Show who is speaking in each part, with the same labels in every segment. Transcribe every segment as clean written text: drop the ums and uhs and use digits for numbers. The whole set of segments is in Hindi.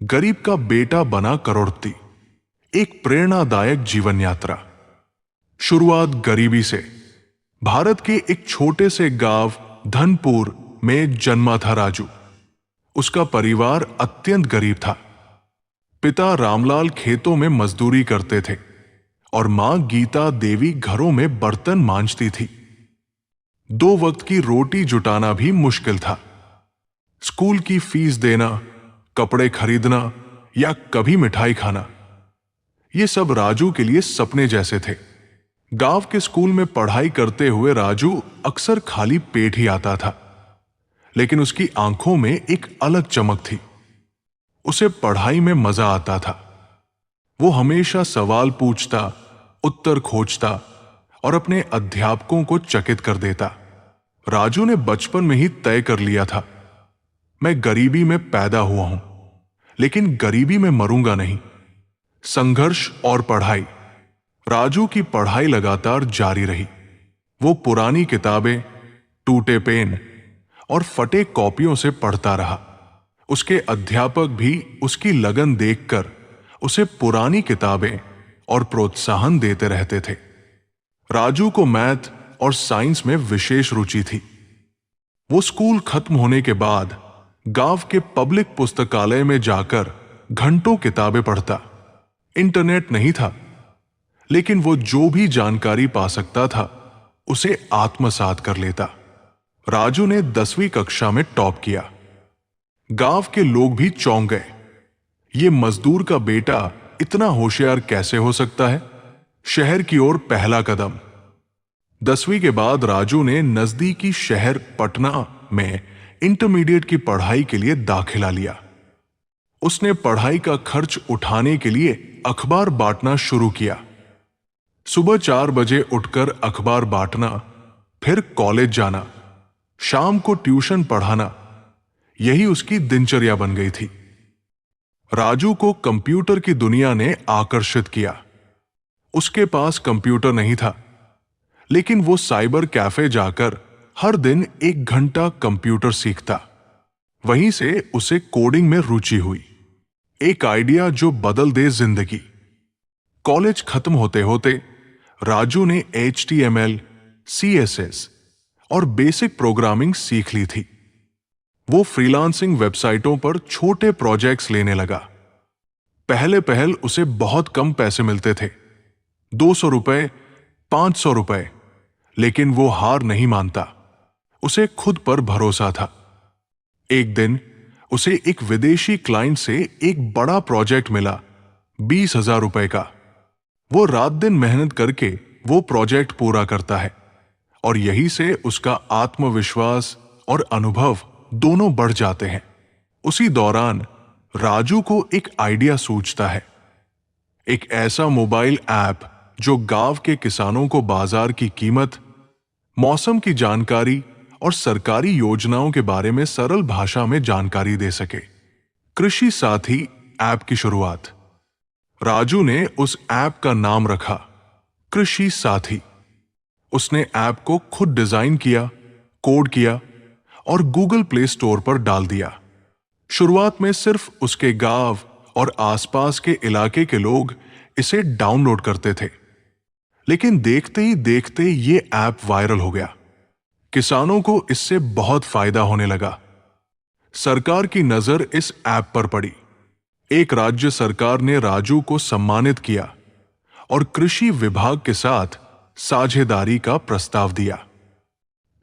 Speaker 1: गरीब का बेटा बना करोड़पति। एक प्रेरणादायक जीवन यात्रा। शुरुआत गरीबी से। भारत के एक छोटे से गांव धनपुर में जन्मा था राजू। उसका परिवार अत्यंत गरीब था। पिता रामलाल खेतों में मजदूरी करते थे और मां गीता देवी घरों में बर्तन मांजती थी। 2 वक्त की रोटी जुटाना भी मुश्किल था। स्कूल की फीस देना, कपड़े खरीदना या कभी मिठाई खाना, ये सब राजू के लिए सपने जैसे थे। गांव के स्कूल में पढ़ाई करते हुए राजू अक्सर खाली पेट ही आता था, लेकिन उसकी आंखों में एक अलग चमक थी। उसे पढ़ाई में मजा आता था। वो हमेशा सवाल पूछता, उत्तर खोजता और अपने अध्यापकों को चकित कर देता। राजू ने बचपन में ही तय कर लिया था, मैं गरीबी में पैदा हुआ हूं, लेकिन गरीबी में मरूंगा नहीं। संघर्ष और पढ़ाई। राजू की पढ़ाई लगातार जारी रही। वो पुरानी किताबें, टूटे पेन और फटे कॉपियों से पढ़ता रहा। उसके अध्यापक भी उसकी लगन देखकर उसे पुरानी किताबें और प्रोत्साहन देते रहते थे। राजू को मैथ और साइंस में विशेष रुचि थी। वो स्कूल खत्म होने के बाद गांव के पब्लिक पुस्तकालय में जाकर घंटों किताबें पढ़ता। इंटरनेट नहीं था, लेकिन वो जो भी जानकारी पा सकता था उसे आत्मसात कर लेता। राजू ने 10वीं कक्षा में टॉप किया। गांव के लोग भी चौंक गए। ये मजदूर का बेटा इतना होशियार कैसे हो सकता है? शहर की ओर पहला कदम। 10वीं के बाद राजू ने नजदीकी शहर पटना में इंटरमीडिएट की पढ़ाई के लिए दाखिला लिया। उसने पढ़ाई का खर्च उठाने के लिए अखबार बांटना शुरू किया। सुबह 4 बजे उठकर अखबार बांटना, फिर कॉलेज जाना, शाम को ट्यूशन पढ़ाना, यही उसकी दिनचर्या बन गई थी। राजू को कंप्यूटर की दुनिया ने आकर्षित किया। उसके पास कंप्यूटर नहीं था, लेकिन वो साइबर कैफे जाकर हर दिन 1 घंटा कंप्यूटर सीखता। वहीं से उसे कोडिंग में रुचि हुई। एक आइडिया जो बदल दे जिंदगी। कॉलेज खत्म होते होते राजू ने HTML, CSS और बेसिक प्रोग्रामिंग सीख ली थी। वो फ्रीलांसिंग वेबसाइटों पर छोटे प्रोजेक्ट्स लेने लगा। पहले उसे बहुत कम पैसे मिलते थे, 200 रुपए, 500 रुपए, लेकिन वो हार नहीं मानता। उसे खुद पर भरोसा था। एक दिन उसे एक विदेशी क्लाइंट से एक बड़ा प्रोजेक्ट मिला, 20,000 रुपए का। वो रात दिन मेहनत करके वो प्रोजेक्ट पूरा करता है और यही से उसका आत्मविश्वास और अनुभव दोनों बढ़ जाते हैं। उसी दौरान राजू को एक आइडिया सूझता है। एक ऐसा मोबाइल ऐप जो गांव के किसानों को बाजार की कीमत, मौसम की जानकारी और सरकारी योजनाओं के बारे में सरल भाषा में जानकारी दे सके। कृषि साथी ऐप की शुरुआत। राजू ने उस ऐप का नाम रखा कृषि साथी। उसने ऐप को खुद डिजाइन किया, कोड किया और गूगल प्ले स्टोर पर डाल दिया। शुरुआत में सिर्फ उसके गांव और आसपास के इलाके के लोग इसे डाउनलोड करते थे, लेकिन देखते ही देखते ये ऐप वायरल हो गया। किसानों को इससे बहुत फायदा होने लगा। सरकार की नजर इस ऐप पर पड़ी। एक राज्य सरकार ने राजू को सम्मानित किया और कृषि विभाग के साथ साझेदारी का प्रस्ताव दिया।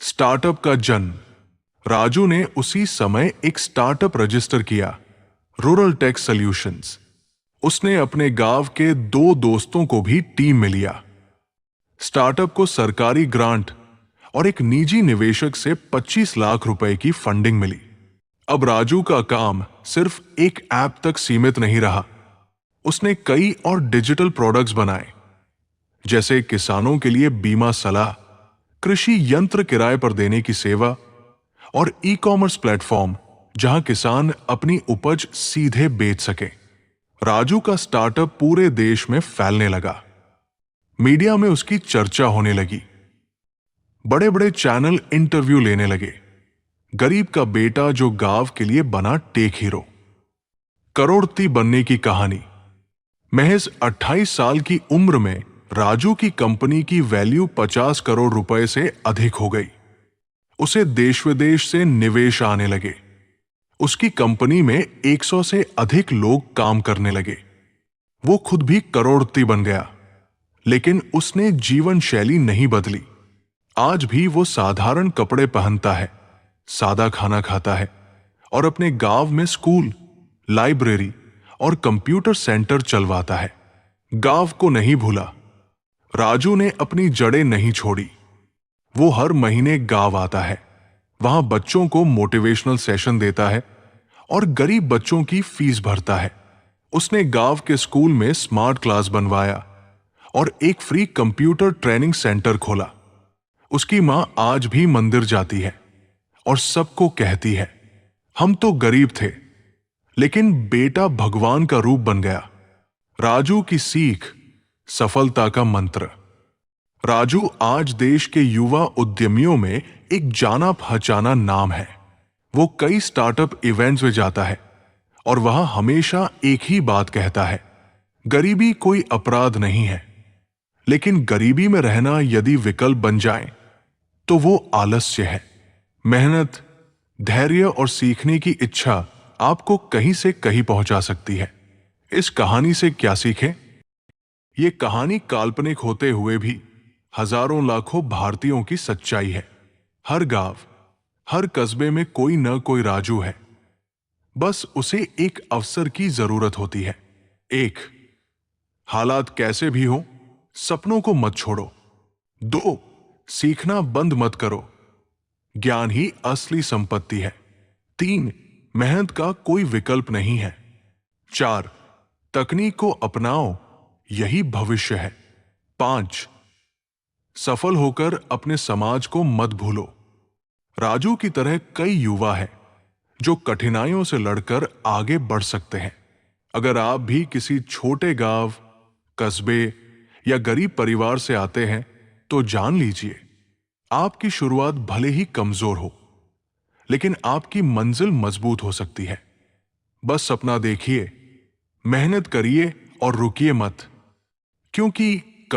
Speaker 1: स्टार्टअप का जन्म। राजू ने उसी समय एक स्टार्टअप रजिस्टर किया, रूरल टेक सॉल्यूशंस। उसने अपने गांव के 2 दोस्तों को भी टीम में लिया। स्टार्टअप को सरकारी ग्रांट और एक निजी निवेशक से 25 लाख रुपए की फंडिंग मिली। अब राजू का काम सिर्फ एक ऐप तक सीमित नहीं रहा। उसने कई और डिजिटल प्रोडक्ट्स बनाए, जैसे किसानों के लिए बीमा सलाह, कृषि यंत्र किराए पर देने की सेवा और ई-कॉमर्स प्लेटफॉर्म जहां किसान अपनी उपज सीधे बेच सके। राजू का स्टार्टअप पूरे देश में फैलने लगा। मीडिया में उसकी चर्चा होने लगी। बड़े बड़े चैनल इंटरव्यू लेने लगे। गरीब का बेटा जो गांव के लिए बना टेक हीरो। करोड़पति बनने की कहानी। महज 28 साल की उम्र में राजू की कंपनी की वैल्यू 50 करोड़ रुपए से अधिक हो गई। उसे देश विदेश से निवेश आने लगे। उसकी कंपनी में 100 से अधिक लोग काम करने लगे। वो खुद भी करोड़पति बन गया, लेकिन उसने जीवन शैली नहीं बदली। आज भी वो साधारण कपड़े पहनता है, सादा खाना खाता है और अपने गांव में स्कूल, लाइब्रेरी और कंप्यूटर सेंटर चलवाता है। गांव को नहीं भूला। राजू ने अपनी जड़ें नहीं छोड़ी। वो हर महीने गांव आता है, वहां बच्चों को मोटिवेशनल सेशन देता है और गरीब बच्चों की फीस भरता है। उसने गांव के स्कूल में स्मार्ट क्लास बनवाया और एक फ्री कंप्यूटर ट्रेनिंग सेंटर खोला। उसकी मां आज भी मंदिर जाती है और सबको कहती है, हम तो गरीब थे, लेकिन बेटा भगवान का रूप बन गया। राजू की सीख, सफलता का मंत्र। राजू आज देश के युवा उद्यमियों में एक जाना पहचाना नाम है। वो कई स्टार्टअप इवेंट्स में जाता है और वहां हमेशा एक ही बात कहता है, गरीबी कोई अपराध नहीं है, लेकिन गरीबी में रहना यदि विकल्प बन जाए तो वो आलस्य है। मेहनत, धैर्य और सीखने की इच्छा आपको कहीं से कहीं पहुंचा सकती है। इस कहानी से क्या सीखें? ये कहानी काल्पनिक होते हुए भी हजारों लाखों भारतीयों की सच्चाई है। हर गांव, हर कस्बे में कोई न कोई राजू है। बस उसे एक अवसर की जरूरत होती है। 1. हालात कैसे भी हो, सपनों को मत छोड़ो। 2. सीखना बंद मत करो, ज्ञान ही असली संपत्ति है। 3. मेहनत का कोई विकल्प नहीं है। 4. तकनीक को अपनाओ, यही भविष्य है। 5. सफल होकर अपने समाज को मत भूलो। राजू की तरह कई युवा हैं जो कठिनाइयों से लड़कर आगे बढ़ सकते हैं। अगर आप भी किसी छोटे गांव, कस्बे या गरीब परिवार से आते हैं तो जान लीजिए, आपकी शुरुआत भले ही कमजोर हो, लेकिन आपकी मंजिल मजबूत हो सकती है। बस सपना देखिए, मेहनत करिए और रुकिए मत, क्योंकि